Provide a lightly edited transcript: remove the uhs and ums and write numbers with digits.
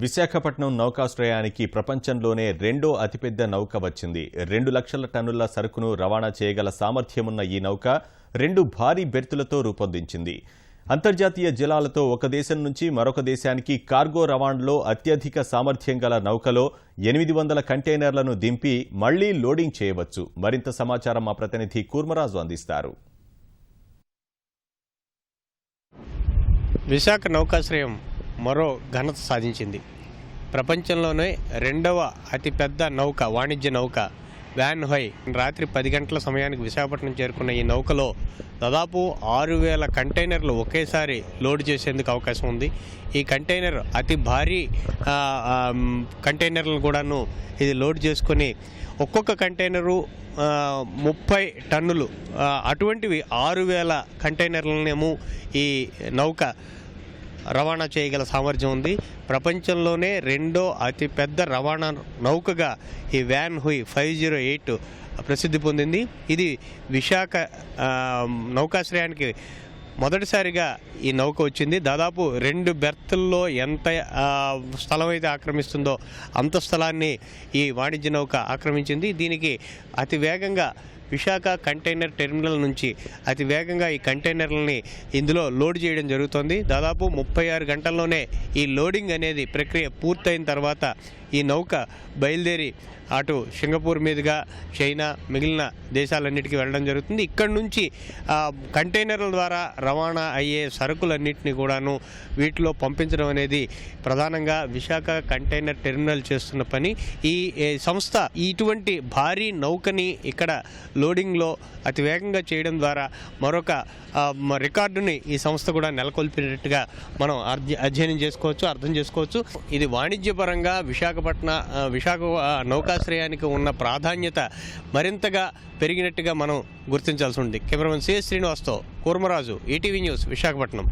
విశాఖపట్నం నౌకాశ్రయానికి ప్రపంచంలోనే రెండో అతిపెద్ద నౌక వచ్చింది. 2 లక్షల టన్నుల సరుకును రవాణా చేయగల సామర్థ్యమున్న ఈ నౌక 2 భారీ బెర్తులతో రూపొందించింది. అంతర్జాతీయ జలాలతో ఒక దేశం నుంచి మరొక దేశానికి కార్గో రవాణాలో అత్యధిక సామర్థ్యం గల నౌకలో 800 కంటైనర్లను దింపి మళ్లీ లోడింగ్ చేయవచ్చు. మరింత సమాచారం మా ప్రతినిధి కూర్మరాజు అందిస్తారు. విశాఖ నౌకాశ్రయం మరో ఘనత సాధించింది. ప్రపంచంలోనే రెండవ అతిపెద్ద నౌక, వాణిజ్య నౌక వ్యాన్ హోయ్ రాత్రి 10 గంటల సమయానికి విశాఖపట్నం చేరుకున్న ఈ నౌకలో దాదాపు 6000 కంటైనర్లు ఒకేసారి లోడ్ చేసేందుకు అవకాశం ఉంది. ఈ కంటైనర్ అతి భారీ కంటైనర్లను కూడాను ఇది లోడ్ చేసుకొని ఒక్కొక్క కంటైనరు 30 టన్నులు, అటువంటివి 6000 కంటైనర్లనేమో ఈ నౌక రవాణా చేయగల సామర్థ్యం ఉంది. ప్రపంచంలోనే రెండో అతిపెద్ద రవాణా నౌకగా ఈ వ్యాన్ హుయ్ 508 ప్రసిద్ధి పొందింది. ఇది విశాఖ నౌకాశ్రయానికి మొదటిసారిగా ఈ నౌక వచ్చింది. దాదాపు 2 బెర్తుల్లో ఎంత స్థలం అయితే ఆక్రమిస్తుందో అంత స్థలాన్ని ఈ వాణిజ్య నౌక ఆక్రమించింది. దీనికి అతి వేగంగా విశాఖ కంటైనర్ టెర్మినల్ నుంచి అతి వేగంగా ఈ కంటైనర్లని ఇందులో లోడ్ చేయడం జరుగుతుంది. దాదాపు 36 గంటల్లోనే ఈ లోడింగ్ అనేది ప్రక్రియ పూర్తయిన తర్వాత ఈ నౌక బయలుదేరి అటు సింగపూర్ మీదుగా చైనా, మిగిలిన దేశాలన్నిటికీ వెళ్ళడం జరుగుతుంది. ఇక్కడ నుంచి కంటైనర్ల ద్వారా రవాణా అయ్యే సరుకులన్నింటినీ కూడాను వీటిలో పంపించడం అనేది ప్రధానంగా విశాఖ కంటైనర్ టెర్మినల్ చేస్తున్న పని. ఈ సంస్థ ఇటువంటి భారీ నౌకని ఇక్కడ లోడింగ్లో అతి వేగంగా చేయడం ద్వారా మరొక రికార్డుని ఈ సంస్థ కూడా నెలకొల్పినట్టుగా మనం అధ్యయనం చేసుకోవచ్చు, అర్థం చేసుకోవచ్చు. ఇది వాణిజ్యపరంగా విశాఖ నౌకాశ్రయానికి ఉన్న ప్రాధాన్యత మరింతగా పెరిగినట్టుగా మనం గుర్తించాల్సి ఉంది. కెమెరామెన్ సిఎస్ శ్రీనివాస్తో కూర్మరాజు, ఈటీవీ న్యూస్, విశాఖపట్నం.